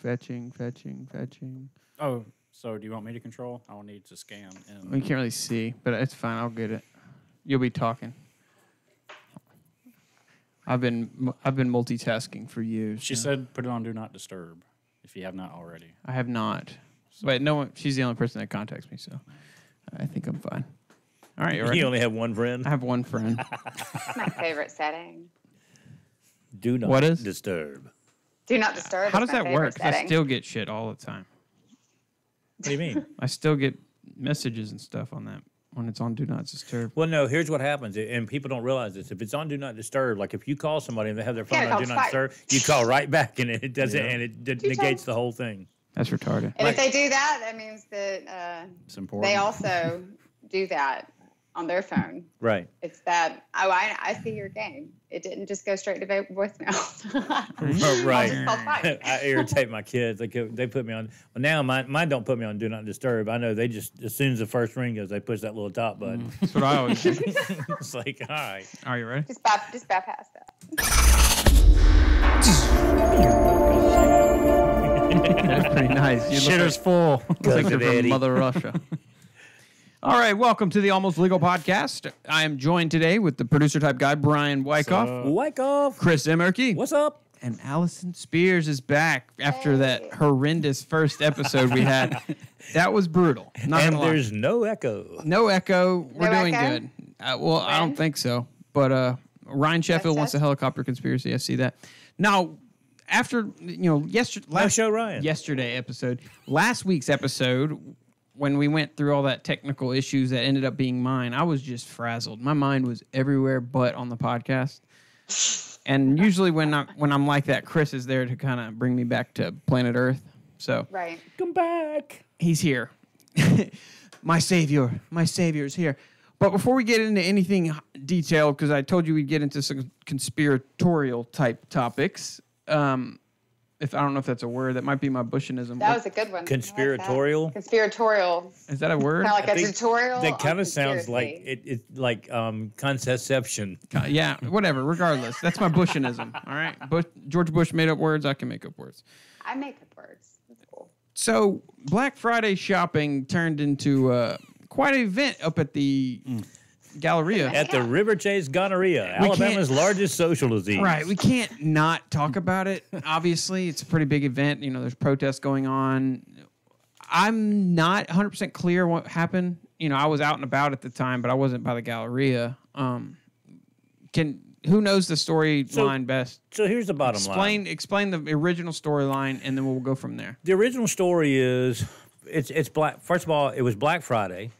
Fetching, fetching, fetching. Oh, so do you want me to control? I'll need to scan. You can't really see, but it's fine. I'll get it. You'll be talking. I've been multitasking for years. She said put it on Do Not Disturb if you have not already. I have not. But no one. She's the only person that contacts me, so I think I'm fine. All right, you only have one friend? I have one friend. My favorite setting. Do not What is? disturb. Do not disturb. How is does my that favorite work? 'Cause I setting. still get shit all the time. What do you mean? I still get messages and stuff on that when it's on Do Not Disturb. Well, no, here's what happens, and people don't realize this. If it's on Do Not Disturb, like if you call somebody and they have their phone Yeah, on Do Not Disturb, you call right back and it does it, and it negates the whole thing. That's retarded. And if they do that, that means that It's important. they also do that on their phone. Right. It's that, I see your game. It didn't just go straight to voicemail. Right. I'll just call twice. I irritate my kids. They put me on. Well, now mine don't put me on Do Not Disturb. I know they just, as soon as the first ring goes, they push that little top button. That's what I always do. It's like, all right. Are you ready? Just bypass that. That's pretty nice. You look Shitter's full. like you're Cousin from Eddie. Mother Russia. All right, welcome to the Almost Legal Podcast. I am joined today with the producer type guy, Brian Wyckoff, Wake off. Chris Emerke, What's up? and Allison Spears is back after that horrendous first episode we had. That was brutal. Not And gonna lie. there's no echo. No echo. We're No doing echo? good. Well, I don't When? think so. But Ryan Sheffield wants a test. helicopter conspiracy. I see that. Now, after yesterday episode, last week's episode, when we went through all that technical issues that ended up being mine, I was just frazzled. My mind was everywhere but on the podcast. And usually when I'm like that, Chris is there to kind of bring me back to planet Earth. So Right. Come back. he's here. My savior's here. But before we get into anything detailed, because I told you we'd get into some conspiratorial type topics. If I don't know if that's a word, that might be my Bushianism. That was a good one. I like that. Conspiratorial? Conspiratorial. Is that a word? Kind of like a think tutorial. That on kind of sounds like conspiracy. it's like contraception. Yeah, whatever. Regardless, that's my Bushianism. All right, George Bush made up words. I can make up words. I make up words. That's cool. So Black Friday shopping turned into quite an event up at the Galleria. At the River Chase Gonorrhea, Alabama's largest social disease. Right, we can't not talk about it. Obviously, it's a pretty big event. You know, there's protests going on. I'm not 100% clear what happened. You know, I was out and about at the time, but I wasn't by the Galleria. Who knows the storyline best? So here's the bottom line. Explain the original storyline, and then we'll go from there. The original story is it's Black. First of all, it was Black Friday.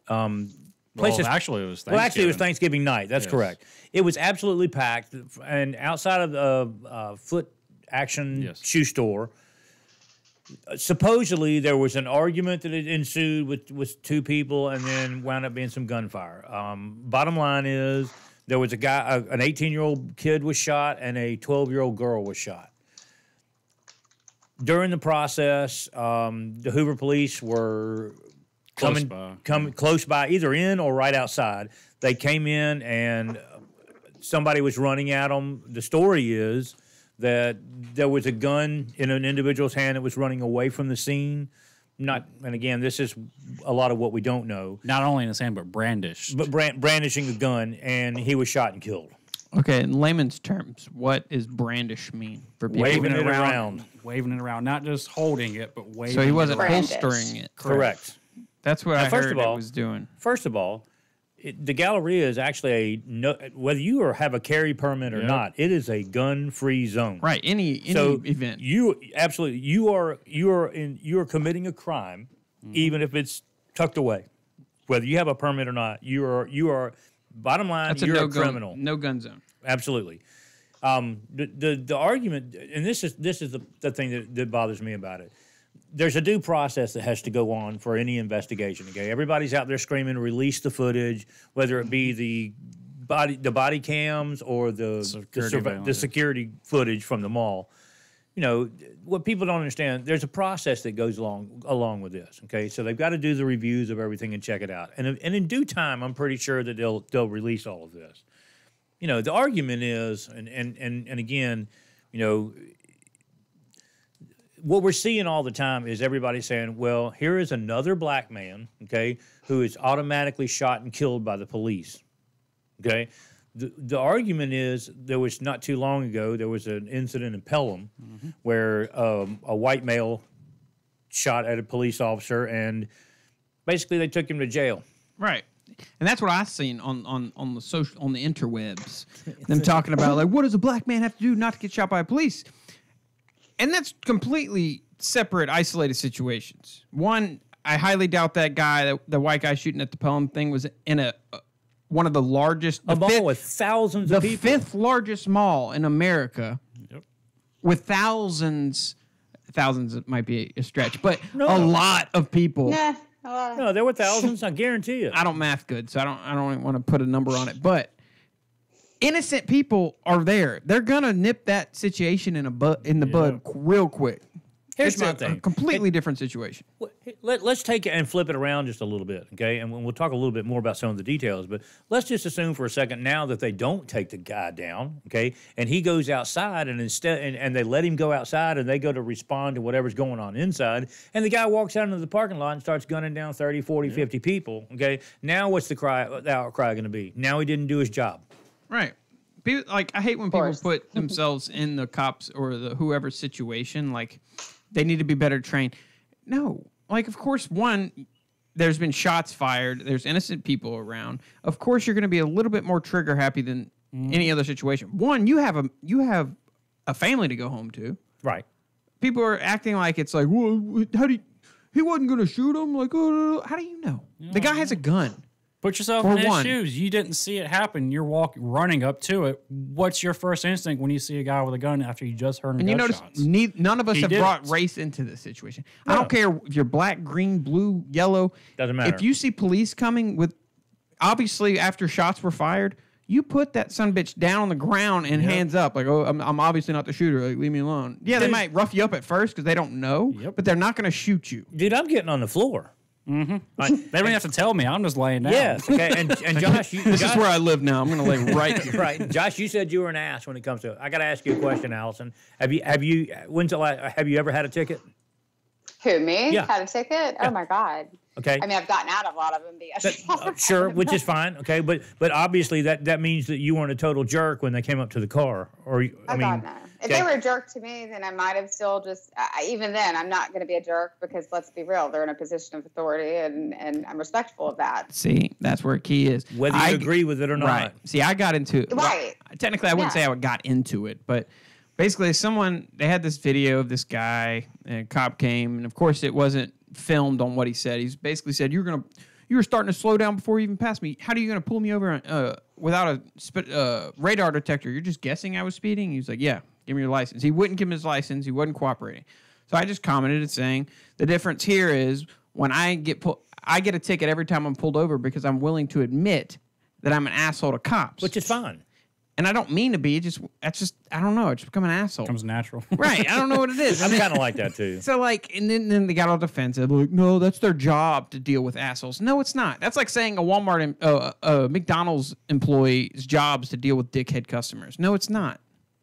Actually, it was Thanksgiving. Well, actually, it was Thanksgiving night. That's Yes. correct. It was absolutely packed, and outside of the Foot Action Yes. shoe store, supposedly there was an argument that had ensued with two people, and then wound up being some gunfire. Bottom line is there was a guy, an 18-year-old kid was shot, and a 12-year-old girl was shot. During the process, the Hoover police were coming close by, either in or right outside. They came in and somebody was running at them. The story is that there was a gun in an individual's hand that was running away from the scene. And again, this is a lot of what we don't know. Not only in his hand, but brandished. But brandishing a gun, and he was shot and killed. Okay, in layman's terms, what does brandish mean for people? Waving it around. Waving it around. Not just holding it, but waving So he wasn't it around. Brandish. holstering it. Correct. That's what I first heard of all- it was doing. First of all, the Galleria is actually whether you have a carry permit or Yep. not, it is a gun-free zone. Right, any So event. you are committing a crime, even if it's tucked away, whether you have a permit or not. You are. Bottom line, That's a you're no a criminal. no gun zone. Absolutely. The argument, and this is the thing that bothers me about it. There's a due process that has to go on for any investigation. Okay, everybody's out there screaming, "Release the footage," whether it be the body cams or the security footage from the mall. You know what people don't understand. There's a process that goes along with this. Okay, so they've got to do the reviews of everything and check it out, and in due time, I'm pretty sure that they'll release all of this. You know, the argument is, and again, you know, what we're seeing all the time is everybody saying, well, here is another black man, okay, who is automatically shot and killed by the police, okay? The argument is there was not too long ago, there was an incident in Pelham where a white male shot at a police officer and basically they took him to jail. Right. And that's what I've seen on the interwebs. Them talking about, like, what does a black man have to do not to get shot by police? And that's completely separate, isolated situations. One, I highly doubt that guy, the white guy shooting at the Pelham thing, was in one of the largest... A mall with thousands of people. The fifth largest mall in America with thousands might be a stretch, but a lot of people. Yeah. No, there were thousands, I guarantee you. I don't math good, so I don't even want to put a number on it, but innocent people are there. They're gonna nip that situation in the bud real quick. Here's It's my a thing. completely different situation. Let's take it and flip it around just a little bit, okay? And we'll talk a little bit more about some of the details, but let's just assume for a second now that they don't take the guy down, okay? And he goes outside and and they let him go outside and they go to respond to whatever's going on inside, and the guy walks out into the parking lot and starts gunning down 30, 40, 50 people, okay? Now what's the outcry going to be? Now he didn't do his job. Right. People, like, I hate when people put themselves in the cops or the whoever's situation, like they need to be better trained. No. Like, of course, one, there's been shots fired. There's innocent people around. Of course, you're going to be a little bit more trigger happy than any other situation. One, you have a family to go home to. Right. People are acting like it's like, well, he wasn't going to shoot him. Like, oh, how do you know? The guy has a gun. Put yourself For in his one. shoes. You didn't see it happen. You're running up to it. What's your first instinct when you see a guy with a gun after you just heard him And you gunshots? notice none of us He have didn't. brought race into this situation. I don't care if you're black, green, blue, yellow. Doesn't matter. If you see police coming with, obviously after shots were fired, you put that son bitch down on the ground and hands up. Like, oh, I'm obviously not the shooter. Like, leave me alone. Yeah, they might rough you up at first because they don't know, but they're not going to shoot you. Dude, I'm getting on the floor. They don't have to tell me. I'm just laying down. Yes, okay. And Josh, This is where I live now. I'm going to lay right here. right. Josh, you said you were an ass when it comes to it. I got to ask you a question, Allison. Have you ever had a ticket? Who, me? Yeah. Had a ticket? Oh my God. Okay. I mean, I've gotten out of a lot of them. But Sure, which is fine. Okay, but obviously that means that you weren't a total jerk when they came up to the car, or Oh God, no. If they were a jerk to me, then I might have still just. Even then, I'm not going to be a jerk because let's be real, they're in a position of authority, and I'm respectful of that. See, that's where key is. whether you agree with it or not. Right. See, I got into it. Right. Technically, I wouldn't say I got into it, but basically, they had this video of this guy, and a cop came, and of course, it wasn't filmed on what he said. He's basically said, you were starting to slow down before you even passed me. How are you going to pull me over without a radar detector? You're just guessing I was speeding? He was like, yeah, give me your license. He wouldn't give him his license. He wasn't cooperating. So I just commented and saying, the difference here is when I get a ticket every time I'm pulled over because I'm willing to admit that I'm an asshole to cops. Which is fine. And I don't mean to be. That's just I don't know. I just become an asshole. Comes natural. Right. I don't know what it is. I'm kind of like that too. So like, and then they got all defensive. Like, no, that's their job to deal with assholes. No, it's not. That's like saying a Walmart, McDonald's employee's job is to deal with dickhead customers. No, it's not.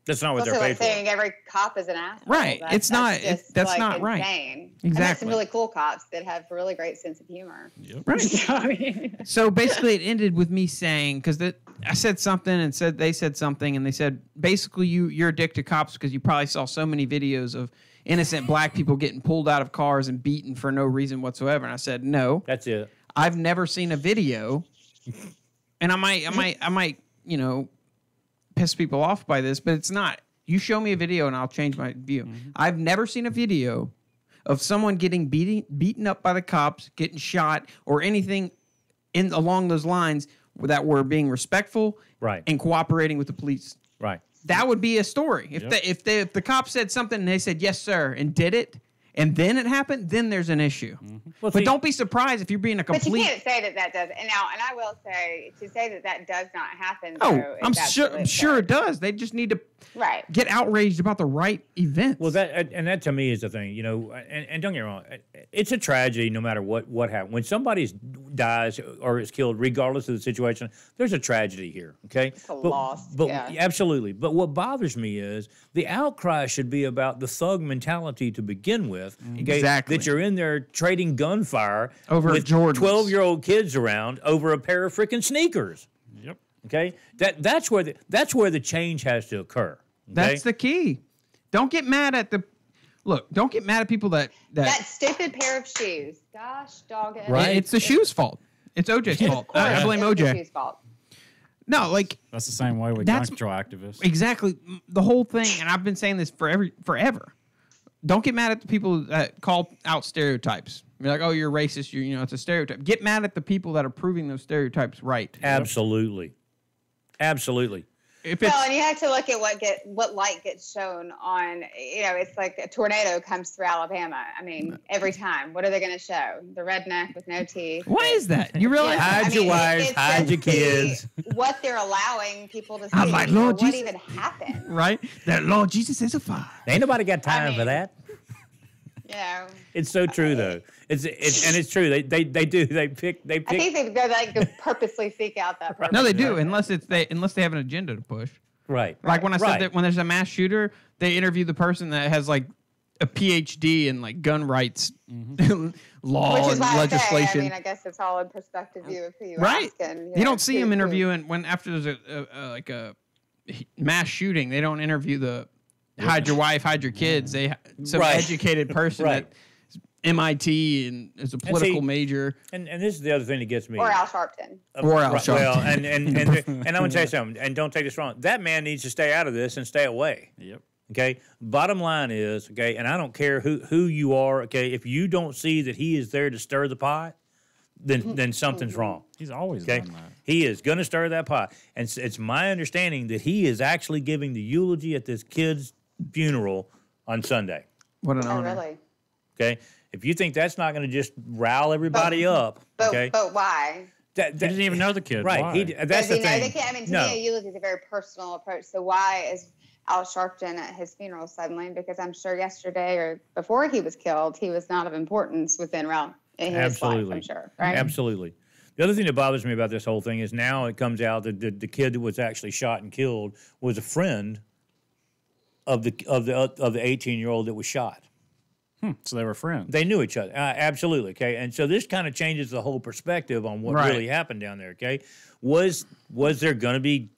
That's not what Also, they're like paid for. saying every cop is an asshole. Right. It's not- just, that's like, not right. insane. Exactly. And there's some really cool cops that have a really great sense of humor. Right. So, I mean, So basically, it ended with me saying because I said something and they said something and they said basically you're a dick to cops because you probably saw so many videos of innocent black people getting pulled out of cars and beaten for no reason whatsoever. And I said no. That's it. I've never seen a video, and I might piss people off by this, but it's not. You show me a video and I'll change my view. Mm-hmm. I've never seen a video of someone getting beaten up by the cops, getting shot, or anything along those lines that were being respectful and cooperating with the police. Right. That would be a story. If the cop said something and they said yes sir and did it, and then it happened, then there's an issue. Mm-hmm. Well, but don't be surprised if you're being a complete. But you can't say that does. And I will say to say that does not happen. Oh, though, I'm sure it does. They just need to get outraged about the right events. Well, that to me is the thing, and don't get me wrong, it's a tragedy no matter what happened. When somebody's dies or is killed, regardless of the situation, there's a tragedy here. Okay, it's a loss. But Yeah. absolutely. But what bothers me is the outcry should be about the thug mentality to begin with. Okay, Exactly. that you're in there trading gunfire Over with Jordans. 12-year-old kids around over a pair of freaking sneakers. Yep. Okay, that's where the change has to occur. Okay? That's the key. Don't get mad at Don't get mad at people that stupid pair of shoes. Gosh, dog it. Right. It's the shoe's fault. It's OJ's fault. I blame It's the OJ. shoes' fault. No, like That's the same way with That's- gun control activists. exactly the whole thing, and I've been saying this forever. Don't get mad at the people that call out stereotypes. You're like, oh, you're racist. It's a stereotype. Get mad at the people that are proving those stereotypes right. Absolutely. Absolutely. If it's Well, and you have to look at what light gets shown on. It's like a tornado comes through Alabama. I mean, every time, what are they going to show? The redneck with no teeth. why is that? You realize? Hide your wives, it's hide your just kids. what they're allowing people to see. I'm like, Lord or what Jesus. even happened? Right? That Lord Jesus is a fire. Ain't nobody got time for mean- that. It's so true though. It's true. They do. They pick. I think they go to purposely seek out that person. No, they do, unless they have an agenda to push. Right. Like when I said Right. that when there's a mass shooter, they interview the person that has like a PhD in like gun rights law Which is and why legislation. I guess it's all in perspective view of who you Right. ask. And, You don't see who- them interviewing when after there's a mass shooting. They don't interview the hide your wife, hide your kids. They some Right. educated person Right. that MIT and is a political major. And this is the other thing that gets me. Or Al Sharpton. Or Al Right, Sharpton. Well, and I'm gonna tell you something. And don't take this wrong. That man needs to stay out of this and stay away. Yep. Okay. Bottom line is, okay, and I don't care who you are. Okay, if you don't see that he is there to stir the pot, then something's wrong. He's always Okay, done that. he is going to stir that pot, and it's my understanding that he is actually giving the eulogy at this kid's funeral on Sunday. What an Oh, honor. really? Okay, if you think that's not going to just rile everybody up, But, okay, but why? that, He didn't even know the kid. right? Why? That's Does the he know thing. the kid? I mean, to No. me, a eulogy is a very personal approach. So why is Al Sharpton at his funeral suddenly? Because I'm sure yesterday or before he was killed, he was not of importance within his Absolutely. life, I'm sure. Right? Absolutely. The other thing that bothers me about this whole thing is now it comes out that the kid that was actually shot and killed was a friend of the 18-year-old that was shot. So they were friends. They knew each other. Absolutely. Okay. And so this kind of changes the whole perspective on what Right. really happened down there. Okay. Was there going to be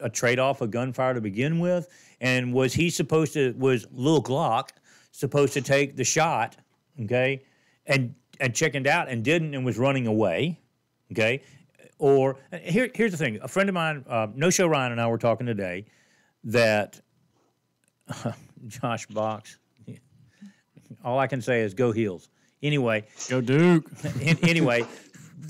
a trade-off of gunfire to begin with? And was Lil Glock supposed to take the shot? Okay. And chickened out and didn't and was running away. Okay. Or here's the thing. A friend of mine, No Show Ryan and I were talking today that Josh Box. All I can say is go Heels. Anyway, Go Duke. anyway,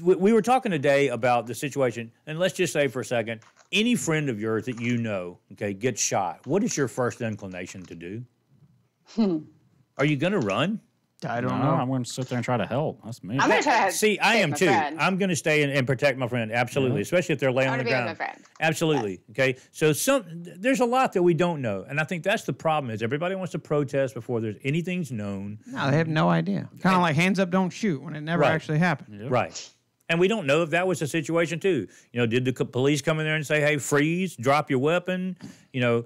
we were talking today about the situation, and let's just say for a second, any friend of yours that you know, okay, gets shot. What is your first inclination to do? Are you going to run? I don't No, know. I'm going to sit there and try to help. That's me. I'm going to try to See, I save am my too. friend. I'm going to stay and protect my friend. Absolutely, especially if they're laying I on want the to be with ground. my friend. Absolutely. Okay. So there's a lot that we don't know, and I think that's the problem. Is everybody wants to protest before there's anything's known. No, they have no idea. Kind of like hands up, don't shoot when it never Right. actually happened. Yep. Right. And we don't know if that was the situation too. You know, did the police come in there and say, "Hey, freeze, drop your weapon"? You know,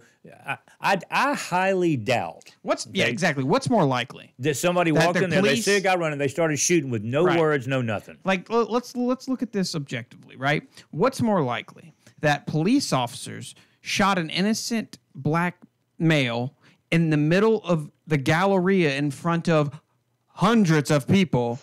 I highly doubt Yeah, exactly. What's more likely? that somebody That walked the in there, they police- see a guy running, they started shooting with no Right. words, no nothing. Like let's look at this objectively, right? What's more likely that police officers shot an innocent black male in the middle of the Galleria in front of hundreds of people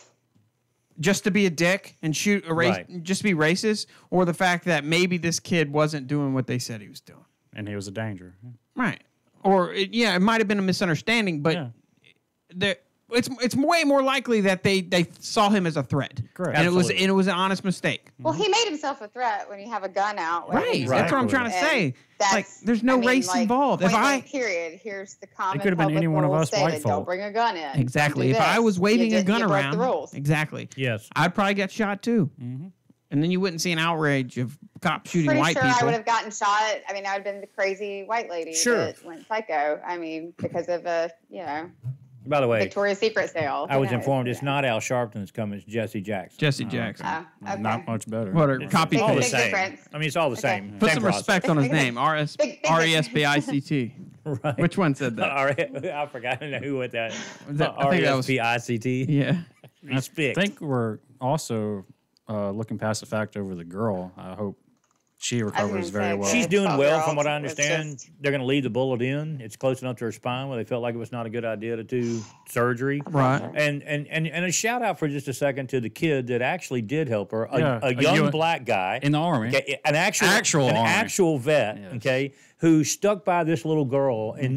just to be a dick and shoot a race, Right. just be racist, or the fact that maybe this kid wasn't doing what they said he was doing, And he was a danger. right? Or it might have been a misunderstanding, but Yeah. it's way more likely that they saw him as a threat, Correct. and Absolutely. it was an honest mistake. Well, he made himself a threat when you have a gun out. Right. That's what I'm trying to say. That's, Like, there's no race involved. If point I- blank period, here's the common could have been public any one of rule us white stated, folk. don't bring a gun in. Exactly. Do If I this. was waving You a gun broke around, the rules. exactly. Yes. I'd probably get shot too. And then you wouldn't see an outrage of cops shooting Pretty white sure people. I would have gotten shot. I mean, I would have been the crazy white lady Sure. that went psycho. I mean, because of a, By the way, Victoria's Secret sale. I was informed it's not Al Sharpton that's coming, it's Jesse Jackson. Jesse Jackson. Okay. Not much better. What are copy It's all the Big same. difference. I mean, it's all the Okay. same. Put Same some process. respect on his name. Big- R-E-S-B-I-C-T. Right. Which one said that? All right. I forgot who what that. I think that was- R-E-S-P-I-C-T. Yeah. I Respect. think we're also looking past the fact over the girl. I hope she recovers very say, well. She's doing well, from what I 12-year-old was understand. just- They're going to leave the bullet in. It's close enough to her spine where they felt like it was not a good idea to do surgery. Right. And a shout out for just a second to the kid that actually did help her, Yeah, a young black guy. in the army. Okay, an actual Army. actual vet, Yes. okay, who stuck by this little girl in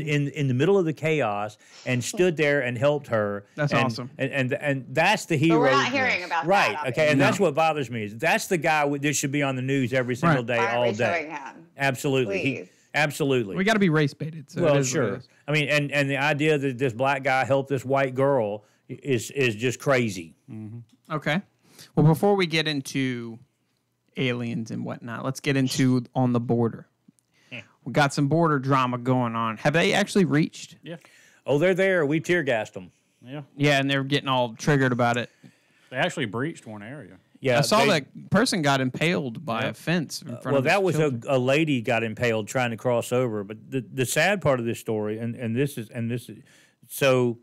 the middle of the chaos and stood there and helped her. That's and, awesome. And that's the hero. we're not hearing about that, right? Okay, and No. that's what bothers me is that's the guy that should be on the news every single Right. day, Why aren't all we day. showing him? Absolutely, Please. absolutely. We got to be race baited. So it well, is what it sure. is. I mean, and the idea that this black guy helped this white girl is just crazy. Okay. Well, before we get into aliens and whatnot, let's get into on the border. We got some border drama going on. Have they actually reached? Yeah. Oh, they're there. We tear gassed them. Yeah. Yeah, and they're getting all triggered about it. They actually breached one area. Yeah, I saw they- that person got impaled by a Yep. fence in front Well, of his that was children. a lady got impaled trying to cross over. But the sad part of this story, and this is so.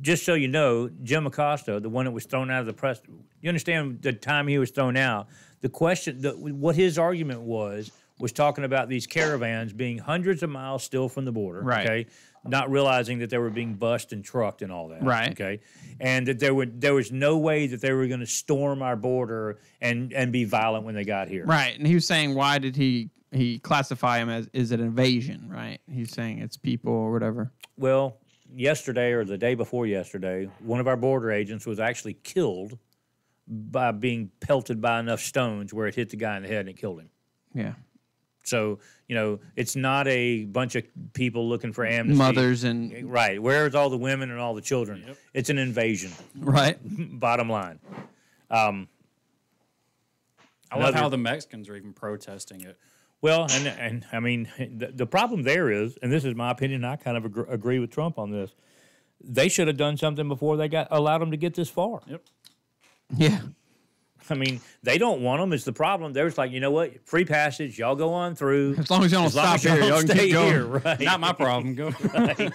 Just so you know, Jim Acosta, the one that was thrown out of the press, you understand the time he was thrown out. The question, what his argument was talking about these caravans being hundreds of miles still from the border. Right. Okay. Not realizing that they were being bussed and trucked and all that. Right. Okay. And that there was no way that they were going to storm our border and be violent when they got here. Right, and he was saying, why did he classify him as is it invasion? Right, he's saying it's people or whatever. Well, yesterday or the day before yesterday, one of our border agents was actually killed by being pelted by enough stones where it hit the guy in the head and it killed him. Yeah, So, it's not a bunch of people looking for amnesty. mothers and Right. Where's all the women and all the children? Yep. It's an invasion, right. bottom line. I love Another- how the Mexicans are even protesting it. Well, and I mean, the problem there is, and this is my opinion, I kind of agree with Trump on this, they should have done something before they allowed them to get this far. Yep. Yeah, I mean, they don't want them. It's the problem. They're just like, you know what? Free passage. Y'all go on through. as long as y'all don't As long stop as here, y'all y'all can stay keep going. here, right? Not my problem. Go. Right.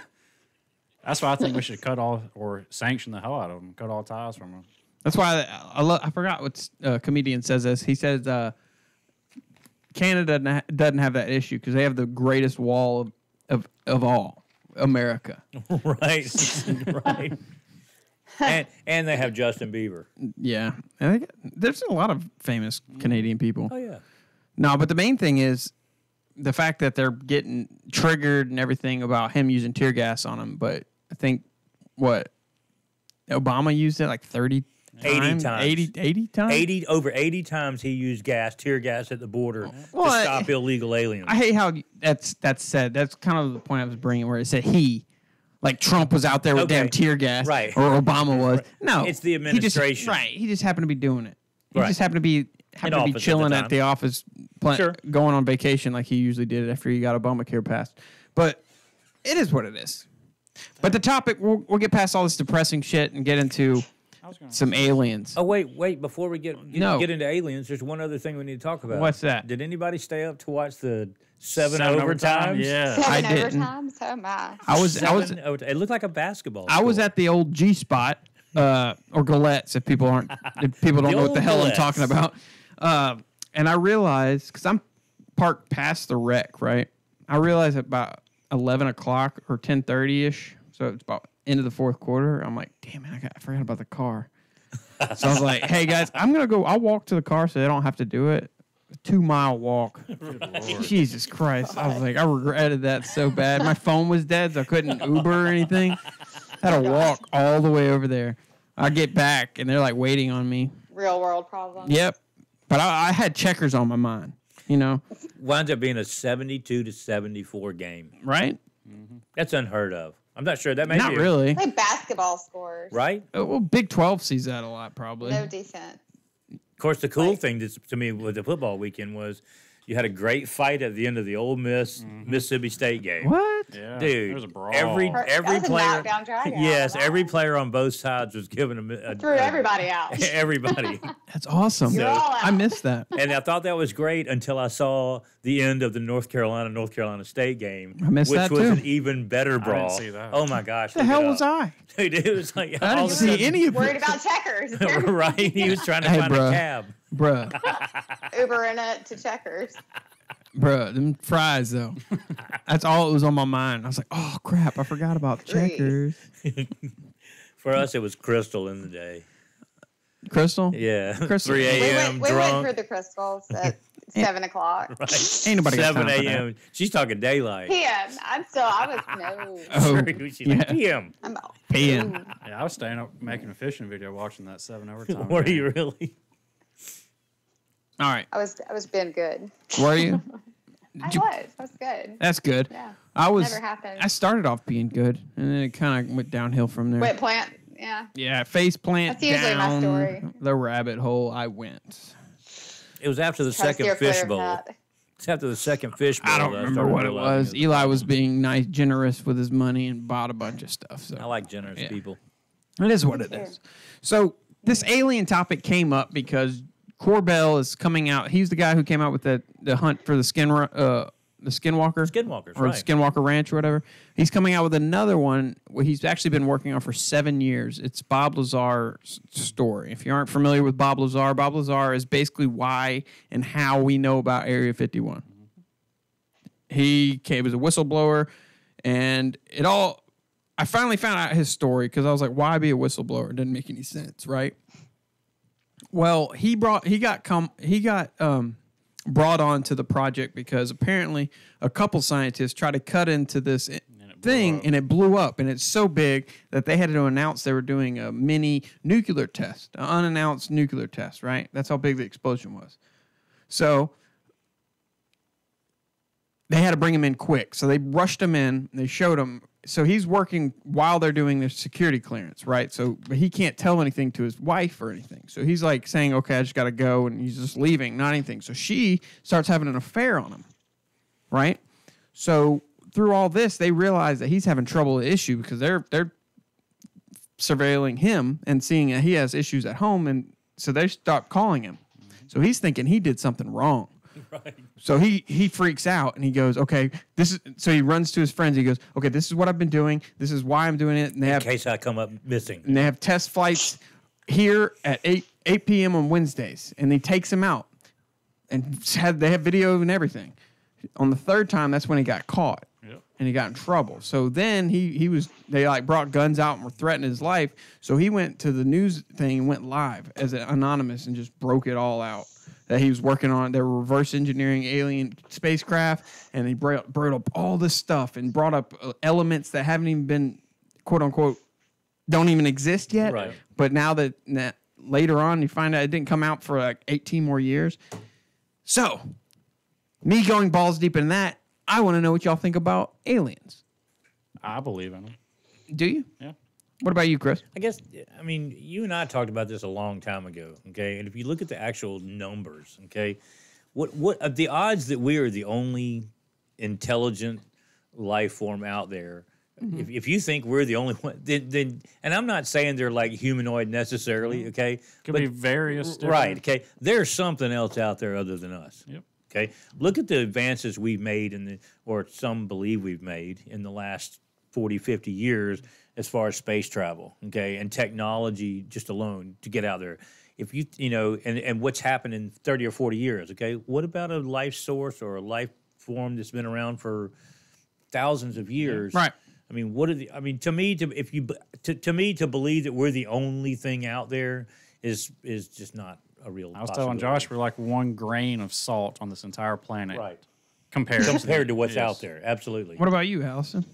That's why I think we should cut all or sanction the hell out of them. Cut all ties from them. That's why I forgot what comedian says this. He says Canada doesn't have that issue because they have the greatest wall of all, America. Right. Right. And they have Justin Bieber. Yeah, I think there's a lot of famous Canadian people. Oh, yeah. No, but the main thing is the fact that they're getting triggered and everything about him using tear gas on them. But I think Obama used it like 30 80 times. times. 80 times? Over 80 times he used tear gas at the border Well, to stop illegal aliens. I hate how that's said. That's kind of the point I was bringing where it said he. Like Trump was out there with Okay. damn tear gas, Right. or Obama was. No, It's the he just- administration. right. He just happened to be doing it. He Right. just happened to be office at the chilling time. at the office, Sure. going on vacation like he usually did after he got Obamacare passed. But it is what it is. But the topic, we'll get past all this depressing shit and get into some aliens. Oh, wait. Before we get No. into aliens, there's one other thing we need to talk about. What's that? Did anybody stay up to watch the seven overtime? overtimes? Yeah. I 7 didn't. overtimes? Oh, my. I was It looked like a basketball. I was score. at the old G spot, or Galette's if people don't know what old the hell Galette's. I'm talking about. And I realized, because I'm parked past the wreck, right? I realized at about 11 o'clock or 10:30-ish, so it's about end of the fourth quarter. I'm like, damn it, I forgot about the car. So I was like, hey, guys, I'll walk to the car so they don't have to do it. A 2-mile walk. Jesus Christ. I was like, I regretted that so bad. My phone was dead, so I couldn't Uber or anything. I had to walk all the way over there. I get back, and they're like waiting on me. Real world problem. Yep. But I had checkers on my mind, Winds up being a 72-74 game. right? That's unheard of. I'm not sure that may Not be really. Like basketball scores. right. Well, Big 12 sees that a lot, probably. No defense. Of course, the cool thing to me with the football weekend was You had a great fight at the end of the Ole Miss Mississippi State game. What? Yeah, Dude, there was a brawl. every That's a player, knockdown drag out. yes, Wow. every player on both sides was given Threw everybody out. everybody. That's awesome. You're all out. I missed that. And I thought that was great until I saw the end of the North Carolina State game, I missed which that was too. an even better brawl. see that. Oh my gosh! The look hell it was up. I? Dude, it was like I all didn't of a see sudden- any of Worried it. about checkers. right? He was trying to Hey, find bruh. a cab. Bruh. Ubering it to checkers. Bruh, them fries though. That's all it was on my mind. I was like, oh crap, I forgot about checkers. For us, it was Crystal in the day. Crystal? Yeah, Crystal. 3 We a.m. went drunk. for the crystals at 7 o'clock. Right. Ain't nobody got 7 time for that. a.m. She's talking daylight. PM. I was, no. Oh, She's like, yeah. PM. I'm PM. Yeah, I was staying up making a fishing video watching that 7 overtime. Were game. you really? All right. I was being good. Were you? I was good. That's good. Yeah. I was. Never happened. I started off being good, and then it kind of went downhill from there. Wet plant. Yeah. Yeah, face plant That's usually my down story. the rabbit hole I went. It was after the Try to second steer clear fish of bowl. that. It's after the second fish bowl. I don't that remember started what it realizing was. Eli was being nice, generous with his money, and bought a bunch of stuff. So I like generous Yeah. people. it is what it Sure. is. So this alien topic came up because Corbell is coming out. He's the guy who came out with the hunt for the Skinwalker. Skinwalkers, Or right. Skinwalker Ranch or whatever. He's coming out with another one where he's actually been working on for 7 years. It's Bob Lazar's story. If you aren't familiar with Bob Lazar is basically why and how we know about Area 51. He was a whistleblower, and I finally found out his story because I was like, why be a whistleblower? It didn't make any sense, right? Well, he got brought on to the project because apparently a couple scientists tried to cut into this thing and it blew up, and it's so big that they had to announce they were doing a mini nuclear test, an unannounced nuclear test, right? That's how big the explosion was. So they had to bring him in quick. So they rushed him in, and they showed him. So he's working while they're doing their security clearance, right? So but he can't tell anything to his wife or anything. So he's like saying, okay, I just got to go. And he's just leaving, not anything. So she starts having an affair on him, right? So through all this, they realize that he's having trouble with issue because they're surveilling him and seeing that he has issues at home. And so they stop calling him. So he's thinking he did something wrong. Right. So he freaks out and he goes, okay, so he runs to his friends. He goes, okay, this is what I've been doing. This is why I'm doing it. And they In have case I come up missing. and they have test flights here at 8 p.m. on Wednesdays. And he takes him out and they have video and everything. On the third time, that's when he got caught. Yep. And he got in trouble. So then they like brought guns out and were threatening his life. So he went to the news thing and went live as an anonymous and just broke it all out. That he was working on, they were reverse engineering alien spacecraft, and he brought up all this stuff and brought up elements that haven't even been, quote unquote, don't even exist yet. Right. But now that later on you find out it didn't come out for like 18 more years. So, me going balls deep in that, I want to know what y'all think about aliens. I believe in them. Do you? Yeah. What about you, Chris? I guess, I mean, you and I talked about this a long time ago, okay? And if you look at the actual numbers, okay, what the odds that we are the only intelligent life form out there, if you think we're the only one, then and I'm not saying they're like humanoid necessarily, okay? Could be various different. Right, okay? There's something else out there other than us. Yep. Okay, look at the advances we've made or some believe we've made in the last 40, 50 years as far as space travel, okay, and technology just alone to get out there. If and what's happened in 30 or 40 years, okay, what about a life source or a life form that's been around for thousands of years? Right. I mean, to me, to believe that we're the only thing out there is just not a real I was telling Josh we're like 1 grain of salt on this entire planet. right. Compared To what's Yes. out there, absolutely. What about you, Allison?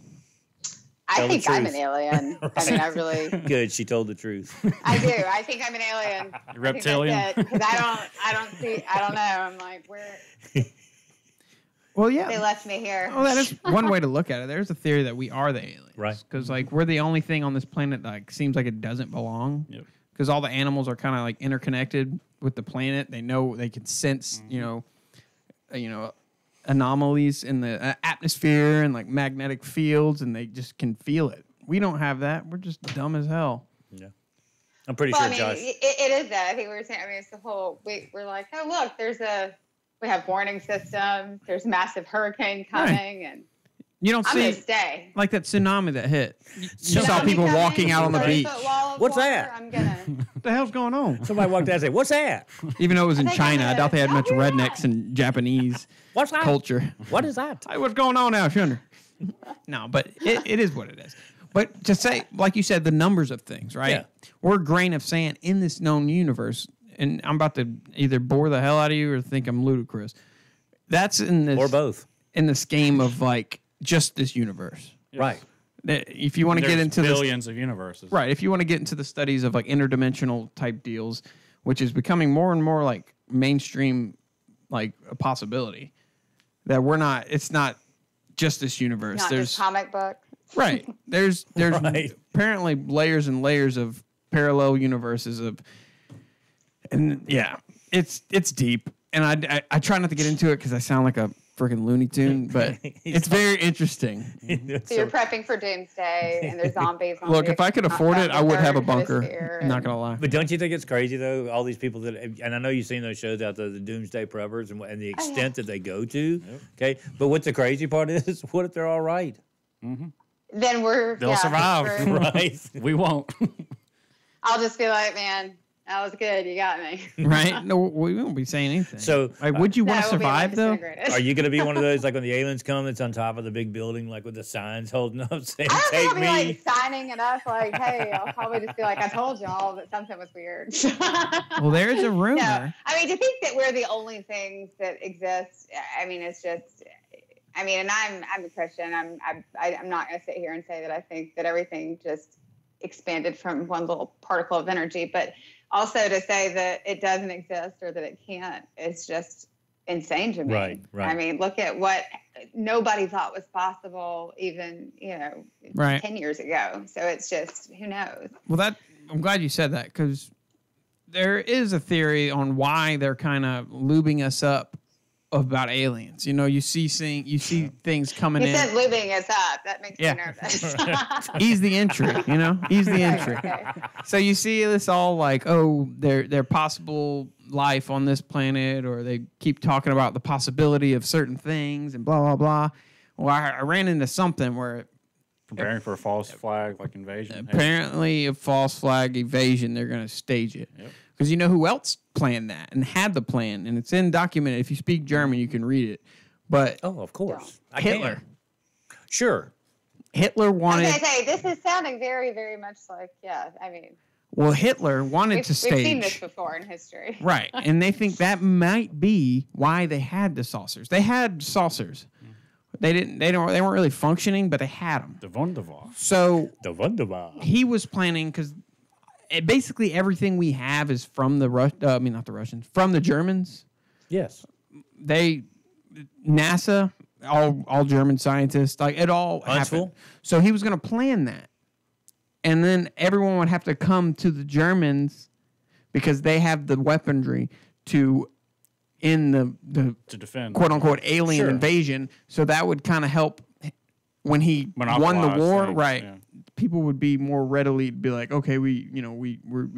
I Tell the think I'm truth. an alien. I mean, I really, Good, she told the truth. I do. I think I'm an alien. Reptilian? Because I don't know. I'm like, where Well, yeah. they left me here. Well, that is one way to look at it. There's a theory that we are the aliens. Right. Because, like, we're the only thing on this planet that like, seems like it doesn't belong. Yep. Because all the animals are kind of like interconnected with the planet. They know, they can sense, anomalies in the atmosphere and like magnetic fields, and they just can feel it. We don't have that. We're just dumb as hell. Yeah. I'm pretty Well, sure, I mean, Josh. it is that. I think we were saying. I mean, it's the whole. We're like, oh look, we have warning systems. There's massive hurricane coming, and You don't I'm gonna see stay. like that tsunami that hit. You Tsunami saw people coming, walking out on the 30-foot beach. wall of What's water, that? I'm gonna. What the hell's going on? Somebody walked out and said, "What's that? Even though it was in I think I'm China, I gonna- doubt they had much Y'all hear rednecks that? and Japanese What's that? culture. What is that?" Hey, what's going on out yonder? No, but it is what it is. But to say, like you said, the numbers of things, right? Yeah. We're a grain of sand in this known universe, and I'm about to either bore the hell out of you or think I'm ludicrous. That's in this Or both. in the scheme of like just this universe. Right. If you want to There's get into this, billions of universes. right? If you want to get into the studies of like interdimensional type deals, which is becoming more and more like mainstream, like a possibility that we're not. It's not just this universe. Not There's just comic book. right. There's Right. apparently layers and layers of parallel universes of, and yeah, it's deep. And I try not to get into it because I sound like a freaking Looney Tune, but it's very interesting. So you're prepping for doomsday, and there's zombies. On Look, the- if I could on afford it, the I would have a third bunker. hemisphere, I'm not and- gonna lie. But don't you think it's crazy though? All these people that, and I know you've seen those shows out there, the Doomsday Preppers, and the extent that they go to. Okay, but what the crazy part is, what if they're all right? Then They'll survive. we're- Right. We won't. I'll just be like, man, that was good. You got me. Right? No, we won't be saying anything. So, like, would you want to No, we'll be, like, survive though? disintegrated. Are you going to be one of those like when the aliens come that's on top of the big building, like with the signs holding up saying I don't think "Take I'll be me"? like signing it up. Like, hey, I'll probably just be like, I told y'all that something was weird. Well, there is a rumor. No, I mean, to think that we're the only things that exist. I mean, it's just. I mean, and I'm a Christian. I'm not going to sit here and say that I think that everything just expanded from one little particle of energy, but also to say that it doesn't exist or that it can't, it's just insane to me. Right. I mean, look at what nobody thought was possible even, Right. 10 years ago. So it's just, who knows? Well, I'm glad you said that because there is a theory on why they're kind of lubing us up about aliens. You see things coming He in. said lubing us up. That makes Yeah. me nervous. Ease the entry, ease the entry. Okay. So you see this all like, oh, they're possible life on this planet, or they keep talking about the possibility of certain things and blah blah blah. Well, I ran into something where Preparing for a false flag like invasion. apparently a false flag evasion, they're going to stage it. Yep. Because you know who else planned that and had the plan, and it's in documented. If you speak German, you can read it. But Oh, of course. I Hitler. can. Sure. Hitler I was wanted. going to say, this is sounding very, very much like, Well, Hitler wanted we've to stage. seen this before in history. Right. And they think that might be why they had the saucers. They had saucers. They weren't really functioning, but they had them. The Wunderwaffe. So The Wunderbar. he was planning because basically everything we have is from the not the Russians, from the Germans. Yes. NASA, all German scientists, like it all Huntsville? happened. So he was going to plan that. And then everyone would have to come to the Germans because they have the weaponry to end the To defend. quote unquote alien Sure. invasion. So that would kind of help when he won the Monopolize war, things, right? yeah. People would be more readily be like, okay, we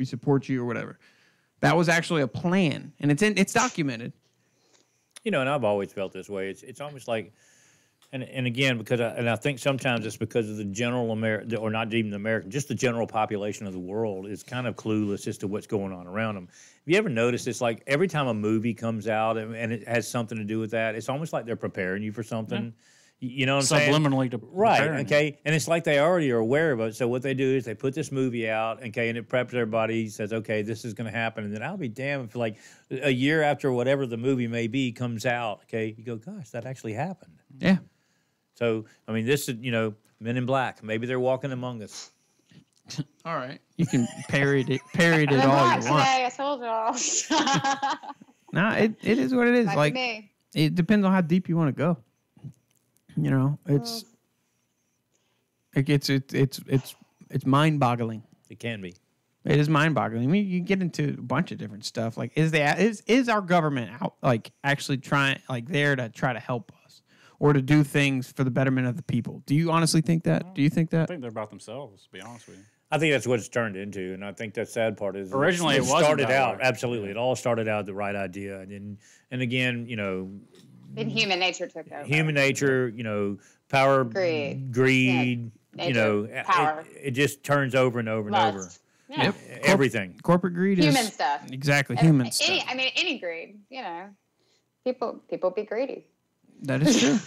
support you or whatever. That was actually a plan, and it's documented. And I've always felt this way. It's almost like, and again, because I think sometimes it's because of the general American, or not even the American, just the general population of the world is kind of clueless as to what's going on around them. Have you ever noticed it's like every time a movie comes out and it has something to do with that, it's almost like they're preparing you for something. You know what I'm saying? Subliminally to Right, prepare you. okay. And it's like they already are aware of it. So what they do is they put this movie out, okay, and it preps everybody, says, okay, this is going to happen. And then I'll be damned if like a year after whatever the movie may be comes out, okay, you go, gosh, that actually happened. Yeah. So, I mean, this is, Men in Black. Maybe they're walking among us. All right. You can parrot it I'm all not you want. today, I told y'all. No, it is what it is. Might be Like me. it depends on how deep you want to go. It's mind-boggling. It can be. It is mind-boggling. I mean, you get into a bunch of different stuff. Like, is our government out, like, actually trying, like, there to try to help us or to do things for the betterment of the people? Do you honestly think that? Do you think I that? think they're about themselves, to be honest with you. I think that's what it's turned into, and I think the sad part is Originally, it wasn't started that out way. absolutely. It all started out the right idea, and again, Then human nature took over. human nature, power, Greed. Nature, power. it just turns over and over and over. Lust. Yeah. Yep. Everything. Corporate greed is Human stuff. Exactly, human stuff. Any greed, people be greedy. That is true.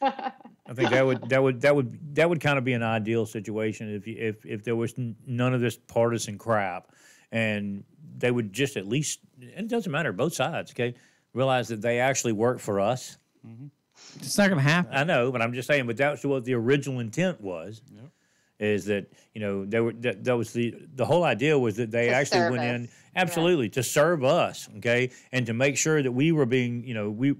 I think that would kind of be an ideal situation if there was none of this partisan crap, and they would just at least, and it doesn't matter, both sides, okay, realize that they actually work for us. It's not going to happen. I know, but I'm just saying. But that's what the original intent was. Yep. Is that that was the whole idea was that they To actually serve went in us. absolutely to serve us, okay, and to make sure that we were being,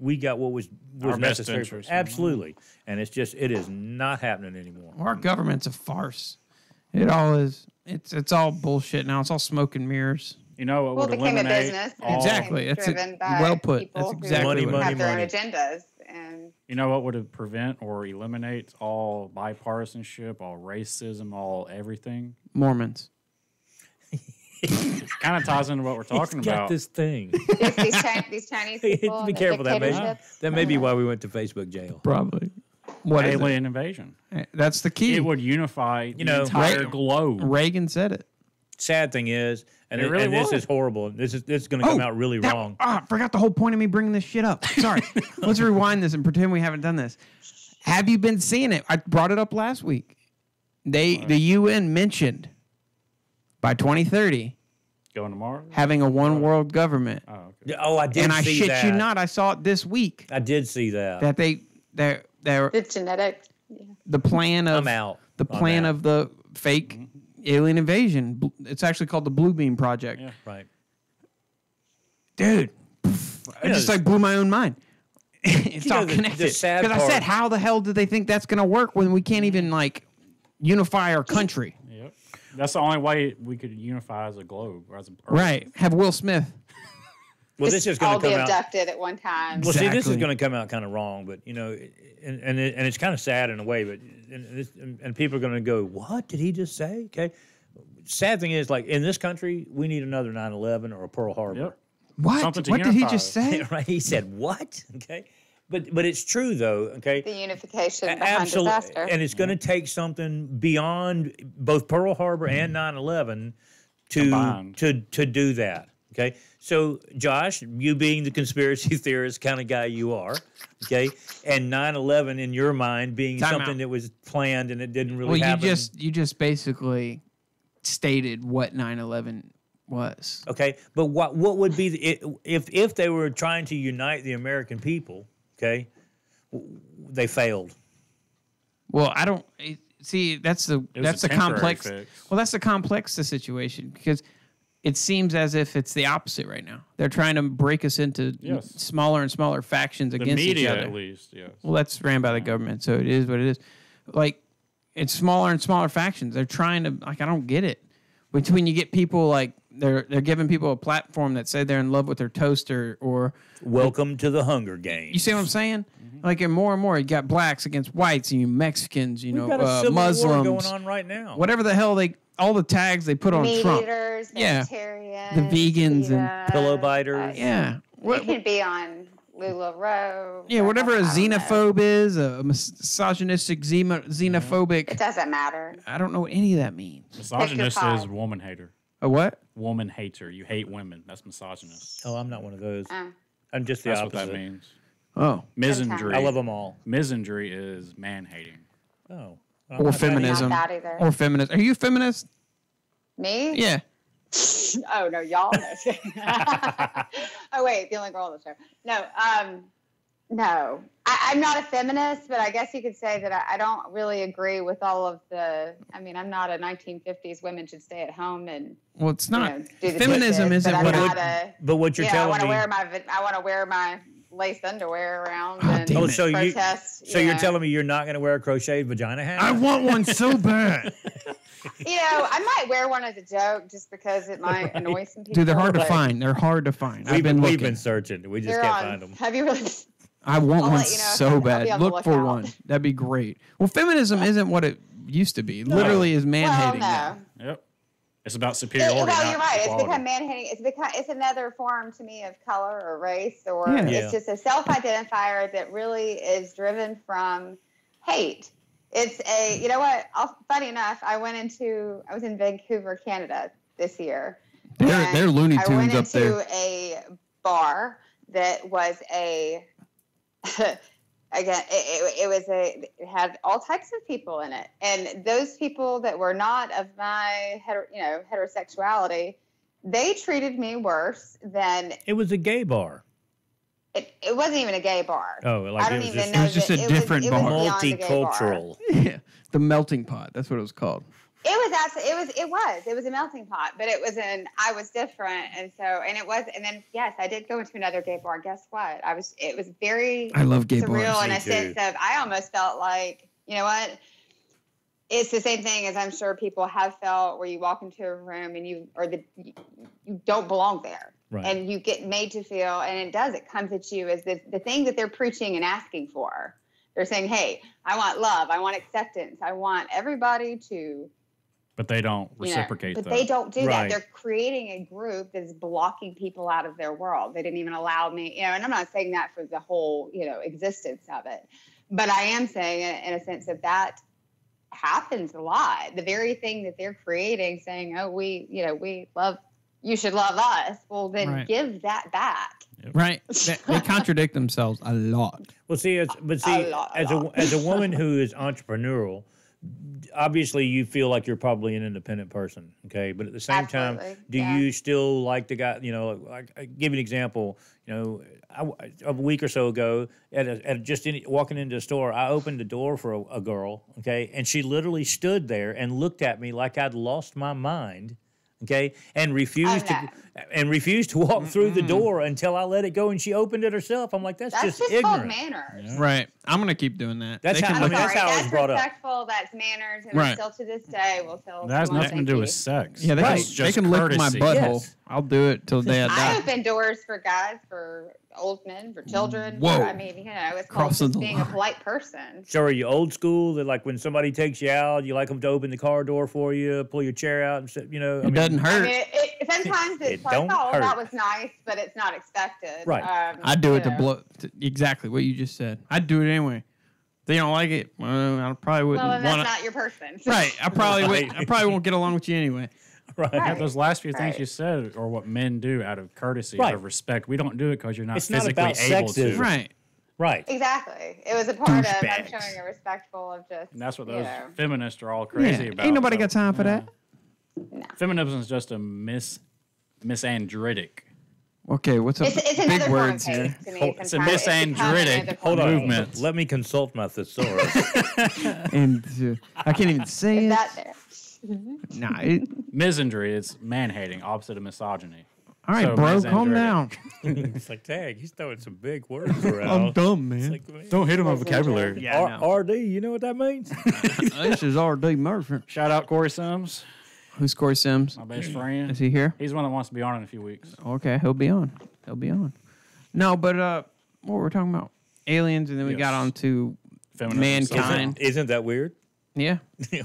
we got what was Our best necessary for us. interest. Absolutely, and it is not happening anymore. Our government's a farce. It all is. It's all bullshit now. It's all smoke and mirrors. You know what Well, it would became a eliminate business. and all, Exactly. That's driven by well put. people That's who exactly what it have is. their own Money. agendas. And You know what would prevent or eliminate all bipartisanship, all racism, all everything? Mormons. Kind of ties into what we're talking He's got about. this thing. these Chinese people. Be the careful. That dictatorships. may be why we went to Facebook jail. Probably. What is it? Alien invasion. That's the key. It would unify the know, entire Reagan- globe. Reagan said it. Sad thing is, and, It really and this would. is horrible. This is going to come out really wrong. I forgot the whole point of me bringing this shit up. Sorry. Let's rewind this and pretend we haven't done this. Have you been seeing it? I brought it up last week. The UN mentioned by 2030 Going to Mars? having a one world government. Oh, okay. Oh, I did And I see shit that. you not, I saw it this week I did see that. that they're The genetics. Yeah. the plan of I'm out. the on plan that. of the fake alien invasion. It's actually called the Blue Beam Project. Yeah. Right. Dude, it just like blew my own mind. It's You know, all the connected. sad Because I said, part- how the hell did they think that's going to work when we can't even like unify our country? Yep. That's the only way we could unify as a globe or as a Earth. Right. Have Will Smith. Well, this is going all to be come out. abducted at one time. Well, see, this is Exactly. going to come out kind of wrong, but and it's kind of sad in a way, but and people are going to go, "What did he just say?" Okay. Sad thing is, like in this country, we need another 9/11 or a Pearl Harbor. Yep. What? Something to What did he unify just us. say? Right? He said, "What?" Okay. But it's true though. Okay. The unification behind Absolutely, disaster. and it's going to take something beyond both Pearl Harbor and 9/11 Combined. to do that. Okay, so Josh, you being the conspiracy theorist kind of guy you are, okay, and 9/11 in your mind being Time something out. that was planned and it didn't really Well, happen. you just basically stated what 9/11 was. Okay, but what would be if they were trying to unite the American people? Okay, they failed. Well, I don't see. That's the It was a temporary complex. fix. Well, that's the complex the situation because it seems as if it's the opposite right now. They're trying to break us into Yes. smaller and smaller factions The against media, each other. at least, yes. Well, that's ran by the government, so it is what it is. Like, it's smaller and smaller factions. They're trying to, like, I don't get it. When you get people like they're giving people a platform that say they're in love with their toaster, or Welcome to the Hunger Games. you see what I'm saying? Like, and more, you got blacks against whites, and you Mexicans, you We've know, got a civil Muslims, war going on right now. whatever the hell all the tags they put on Meat Trump. eaters, Yeah. vegetarians, The vegans and PETA, Pillow biters. Yeah. You can be on LuLaRoe. Yeah, whatever a I don't know. xenophobe is, a misogynistic, xenophobic. It doesn't matter. I don't know what any of that means. Misogynist pie. is woman hater. A what? Woman hater. You hate women. That's misogynist. Oh, I'm not one of those. Uh, I'm just the That's opposite. what that means. Oh, Misandry. I love them all. Misandry is man hating. Oh. or feminism. Not that either. Or feminist. Are you a feminist? Me? Yeah. Oh no, y'all. Oh wait, the only girl on the show. No. I'm not a feminist, but I guess you could say that I don't really agree with all of the. I mean, I'm not a 1950s women should stay at home and Well, it's not. do the Feminism dishes, isn't but what I'm it. not a. But what you're I telling want to me, wear my lace underwear around Oh, and damn it. so protest. you're telling me you're not going to wear a crocheted vagina hat? I want one so bad. I might wear one as a joke just because it might annoy some people. Dude, they're hard to but find. They're hard to find. We've been looking. searching. We just they're can't on. find them. Have you really? I want I'll one let you know if so I'll bad. be on the Look for lookout. one. That'd be great. Well, feminism isn't what it used to be. Literally is man Well, hating. now. no. Yep. It's about superiority. Well, not you're right. It's equality. become man-hating. It's another form to me of color or race, or Yeah. Yeah. it's just a self-identifier that really is driven from hate. It's a, you know what? Funny enough, I was in Vancouver, Canada this year. They're and Looney I went Tunes up there. into a bar that was a again, it had all types of people in it, and those people that were not of my heterosexuality, they treated me worse than It was a gay bar. it wasn't even a gay bar. Oh, like I don't it was even just know. It was just that a different it was bar. beyond a gay bar. multicultural. Yeah, the melting pot. That's what it was called. It was a melting pot, but I was different, and then yes, I did go into another gay bar. Guess what? It was very I love gay surreal bars. in Me a sense too. of I almost felt like, you know what? It's the same thing as I'm sure people have felt where you walk into a room and you don't belong there. Right. And you get made to feel, and it comes at you as the thing that they're preaching and asking for. They're saying, hey, I want love. I want acceptance. I want everybody to, But they don't you know, reciprocate but that. they don't do Right. that. They're creating a group that is blocking people out of their world. They didn't even allow me, and I'm not saying that for the whole, existence of it, but I am saying it in a sense that happens a lot. The very thing that they're creating, saying, oh, we love, you should love us. Well, then Right. give that back. Right. They contradict themselves a lot. Well, see, as a woman who is entrepreneurial, obviously you feel like you're probably an independent person, okay? But at the same time, Absolutely, do yeah. you still like the guy? Like, I give you an example. A week or so ago, walking into a store, I opened the door for a girl, okay, and she literally stood there and looked at me like I'd lost my mind. Okay, and refused to walk through the door until I let it go, and she opened it herself. I'm like, that's just called ignorant. manners. Right. I'm gonna keep doing that. That's They how- can I look mean, at- that's how it was brought up. respectful. That's manners, and Right. still to this day will tell. That has someone nothing to thank do you. with sex. Yeah, they Right. can, they can lick my courtesy. butthole. Yes. I'll do it till day I I die. open doors for guys, for old men, for children. Whoa. I mean, it's called Crossing just the being a line. polite person. So are you old school? That like when somebody takes you out, you like them to open the car door for you, pull your chair out, and sit, It doesn't I hurt. mean, sometimes It it's like, don't oh, hurt. that was nice, but it's not expected. Right. I do it to know. blow. Exactly what you just said. I'd do it anyway. If they don't like it, well, I probably wouldn't Well, then that's want not your person. Right. I probably won't get along with you anyway. right. Yeah, Right. those last few things Right. you said are what men do out of courtesy, Right. out of respect. We don't do it because you're not It's not physically about able sexism. to. Right. Right. Exactly. It was a part of I'm Douchebags. showing a respectful of just. And that's what you those know. feminists are all crazy Yeah. about. Ain't nobody So, got time for that. Feminism is just a misandritic. Okay, what's up? It's Big another form of words here. hate to me. It's a sometimes. becoming misandritic another form Hold of on. hate. movement. Let me consult my thesaurus. And I can't even say Is it. that there? Nah. Misandry is man hating, opposite of misogyny. All right, So bro, calm misandritic. down. It's like, dang, he's throwing some big words around. I'm dumb, It's man. like, man, Don't hit him on vocabulary. Yeah, I know. RD, you know what that means? This is R.D. Murphy. Shout out Corey Sims, Who's Corey Sims? my best friend. Is he here? He's one that wants to be on in a few weeks. Okay, he'll be on. He'll be on. No, but what were we talking about? Aliens, and then we Yes. got on to Feminism, mankind. Isn't that weird? Yeah.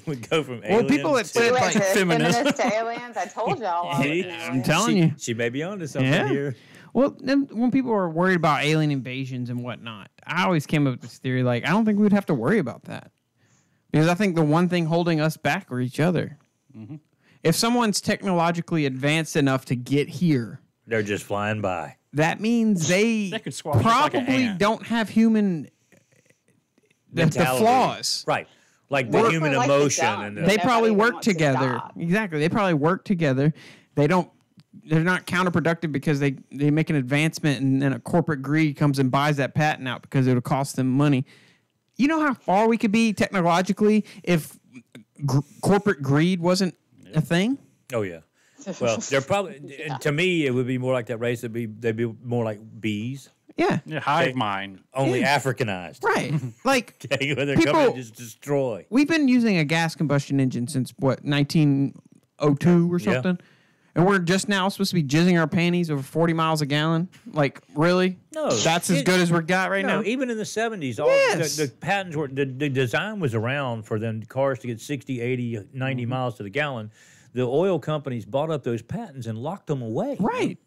We go from Well, people that aliens said We went like to feminist. feminist to aliens. I told y'all. I See? was I'm telling you. She may be onto something Yeah. here. Well, then when people are worried about alien invasions and whatnot, I always came up with this theory like, I don't think we'd have to worry about that. Because I think the one thing holding us back are each other. Mm-hmm. If someone's technologically advanced enough to get here, They're just flying by. that means they could squash us like a probably ant. don't have human the Mentality. flaws. Right. Like the Work human like the emotion. job. And They Nobody probably even work wants to together. stop. Exactly. They probably work together. They're not counterproductive because they make an advancement and then a corporate greed comes and buys that patent out because it'll cost them money. You know how far we could be technologically if corporate greed wasn't a thing? Oh, yeah. Well, they're probably, to me, it would be more like that race. They'd be more like bees. Yeah. Yeah, hive mind. Only Africanized. Right. Like, Okay, where they're People- coming to just destroy. we've been using a gas combustion engine since, what, 1902 or Yeah. something? And we're just now supposed to be jizzing our panties over 40 miles a gallon? Like, really? No, That's as good as we're got right No, now? even in the 70s, Yes. the patents were, the design was around for them cars to get 60, 80, 90 miles to the gallon. The oil companies bought up those patents and locked them away. Right.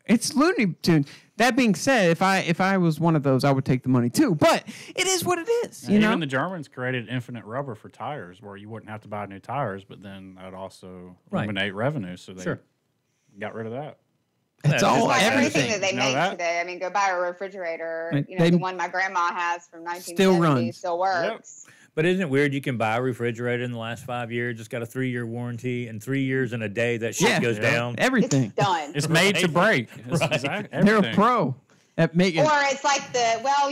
It's Looney Tunes. That being said, if I was one of those, I would take the money too. But it is what it is. You know? Even the Germans created infinite rubber for tires, where you wouldn't have to buy new tires, but then that would also Right. eliminate revenue. So they Sure. got rid of that. It's Yeah, all just Well, like everything everything. that they You know make that? today. I mean, go buy a refrigerator. Right. You know, They- the one my grandma has from 1970 Still runs. still works. But isn't it weird you can buy a refrigerator in the last 5 years, just got a 3-year warranty, and 3 years and a day that shit Yeah. goes Yeah. down? Everything. It's done. It's made to break. It's Right. exactly They're a everything. pro at making. Or it's like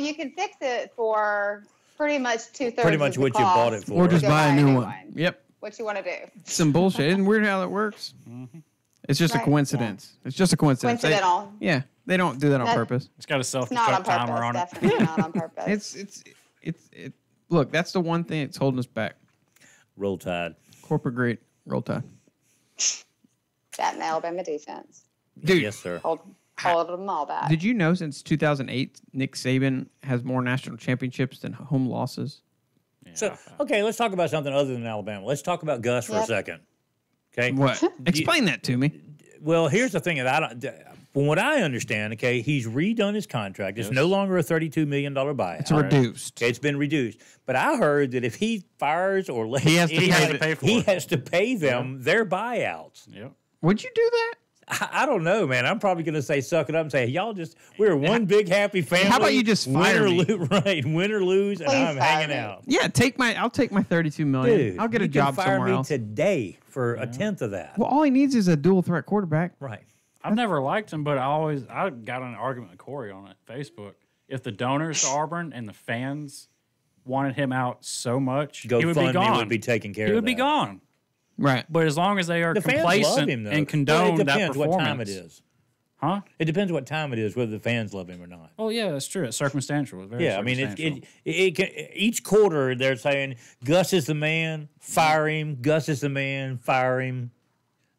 you can fix it for pretty much 2/3 Pretty much of the what you bought it cost. for. Or just Go buy a new one. one. Yep. What you want to do? Some bullshit. Isn't it weird how that works? It's just a Right, coincidence. It's just a coincidence. Coincidental. Yeah. They don't do that on That- purpose. It's got a It's not on self-destruct timer purpose. on it. Definitely not on purpose. It's look, that's the one thing that's holding us back. Roll Tide. Corporate great roll tide. That and the Alabama defense. Dude, Yes, sir. Hold them all back. did you know since 2008 Nick Saban has more national championships than home losses? So, okay, let's talk about something other than Alabama. Let's talk about Gus for a Yep. second. Okay. What? Explain that to me. Well, here's the thing that I don't. From what I understand, okay, he's redone his contract. It's Yes. no longer a $32 million buyout. It's reduced. It's been reduced. But I heard that if he fires or lets He has to anybody- pay for he it. has to pay them their buyouts. Yep. Would you do that? I don't know, man. I'm probably going to say suck it up and say, y'all just, we're one big happy family. How about you just fire me? Right, win or lose, and Please I'm fire hanging me. out. Yeah, I'll take my 32 million. Dude, I'll get a you job can fire somewhere me else. today for a tenth of that. Well, all he needs is a dual threat quarterback. Right. I've never liked him, but I got in an argument with Corey on it, Facebook. If the donors to Auburn and the fans wanted him out so much, he would be GoFundMe gone. would be taking care He of would be that. gone. Right. But as long as they are The fans love complacent him, though. and Well, condone it that depends performance. what time it is. Huh? It depends what time it is, whether the fans love him or not. Oh, yeah, that's true. It's circumstantial. It's very Yeah, I mean, circumstantial. it can, each quarter they're saying Gus is the man, fire him. Gus is the man, fire him.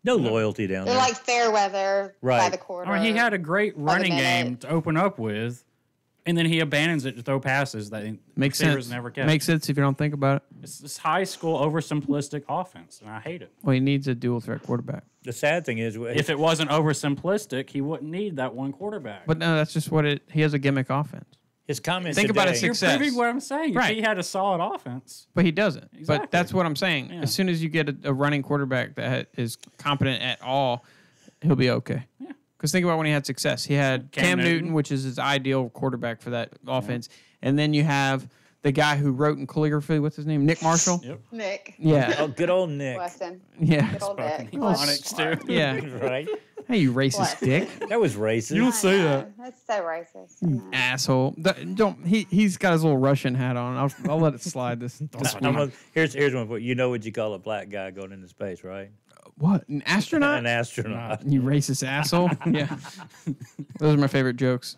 No loyalty down They're there. like fair weather by Right. the quarter. I mean, he had a great running minute. game to open up with, and then he abandons it to throw passes that Makes receivers sense. never catch. Makes sense if you don't think about it. It's this high school oversimplistic offense, and I hate it. Well, he needs a dual threat quarterback. The sad thing is, If it wasn't oversimplistic, he wouldn't need that one quarterback. But no, that's just what he has a gimmick offense. his comments Think about today, his You're success. proving what I'm saying. Right. If he had a solid offense, But he doesn't. Exactly. But that's what I'm saying. Yeah. As soon as you get a running quarterback that is competent at all, he'll be okay. Yeah. Because think about when he had success. He had Cam Newton, which is his ideal quarterback for that offense. And then you have the guy who wrote in calligraphy, what's his name? Nick Marshall? Yep. Nick Yeah. Oh, good old Nick. Weston. Yeah. Good old Nick. Spoken Onyx, too. Yeah. Right? Hey, you racist What? dick. That was racist. You don't say I know. that. That's so racist. I know. Asshole. Don't he's got his little Russian hat on. I'll let it slide this week. Here's one for you. Know what you call a black guy going into space, right? What? An astronaut? An astronaut. You racist asshole. Yeah. Those are my favorite jokes.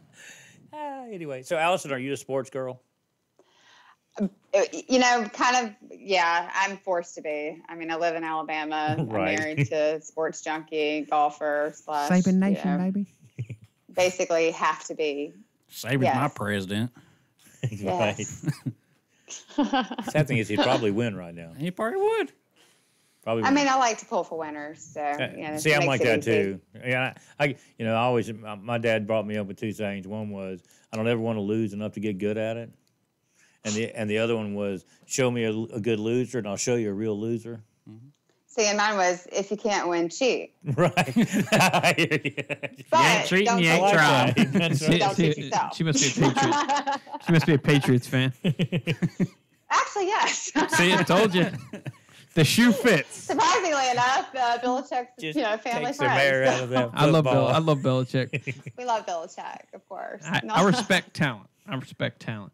Anyway, so Allison, are you a sports girl? You know, kind of, yeah, I'm forced to be. I mean, I live in Alabama. Right. I'm married to a sports junkie, golfer, / Saban Nation, you know, baby. basically have to be. Saban's Yes. my president. Yes. Sad thing is, he'd probably win right now. He probably would. Probably. I win. mean, I like to pull for winners. So, you know, See, I'm makes like it that easy. too. Yeah, I always. My dad brought me up with two things. One was I don't ever want to lose enough to get good at it, and the other one was show me a good loser, and I'll show you a real loser. See, and mine was if you can't win, cheat. Right. But cheating, don't you cheat ain't trying. Right. That's right. Don't cheat yourself. She must be a Patriot. She must be a Patriots fan. Actually, yes. See, I told you. The shoe fits. Surprisingly enough, Belichick's Just family takes the mayor out friend. of that I love football. Bill. I love Belichick. We love Belichick, of course. I respect talent. I respect talent.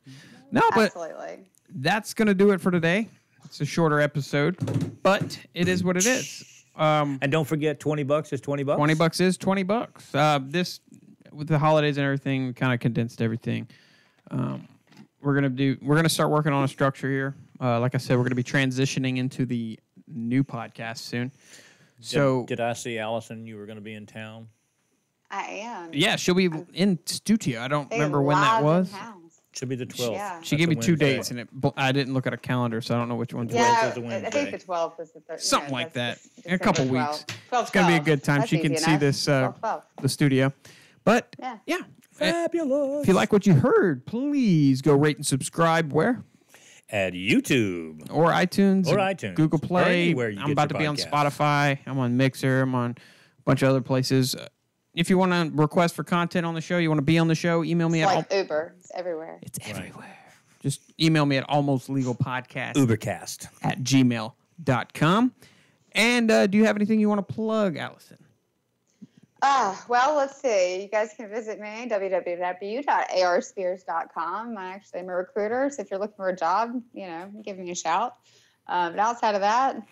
No, but Absolutely. that's gonna do it for today. It's a shorter episode, but it is what it is. And don't forget, $20 is $20. $20 is $20. with the holidays and everything, we kind of condensed everything. We're gonna start working on a structure here. Like I said, we're gonna be transitioning into the new podcast soon. So did I see Allison? You were going to be in town. I am. yeah, she'll be in studio. I don't remember when that was. Should be the 12th. Yeah. She gave me 2 dates, and I didn't look at a calendar, so I don't know which one's Yeah, is a I think the 12th is the 13th. Something like that. The In a couple December weeks. 12th. It's gonna be a good time. That's She can easy see enough. this 12. the studio. But Yeah. Fabulous. if you like what you heard, please go rate and subscribe where? At YouTube. Or iTunes. Or iTunes. Google Or Play. anywhere you I'm get about your to be on podcasts. Spotify. I'm on Mixer. I'm on a bunch of other places. If you want to request for content on the show, you want to be on the show, email me It's at like Uber. It's everywhere. It's everywhere. Just email me at almostlegalpodcast Ubercast. at gmail.com. And do you have anything you want to plug, Allison? Well, let's see. You guys can visit me, www.arspears.com. I actually am a recruiter, so if you're looking for a job, give me a shout. But outside of that,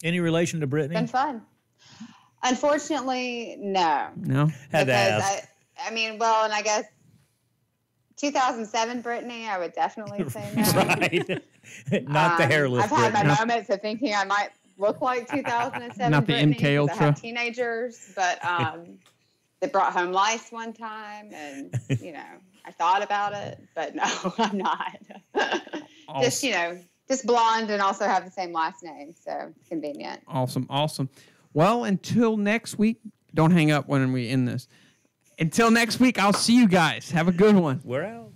Any relation to it's Brittany? been fun. Unfortunately, no. No? Had to Because ask. and I guess 2007 Brittany, I would definitely say no. Right. Not the hairless I've had my Brittany. moments of thinking I might look like 2007 Not the Brittany, MK 'cause I Ultra. had teenagers, but they brought home lice one time, and I thought about it, but no, I'm not. Just just blonde and also have the same last name, so convenient. Awesome. Well, until next week, don't hang up when we end this. Until next week, I'll see you guys. Have a good one. We're out.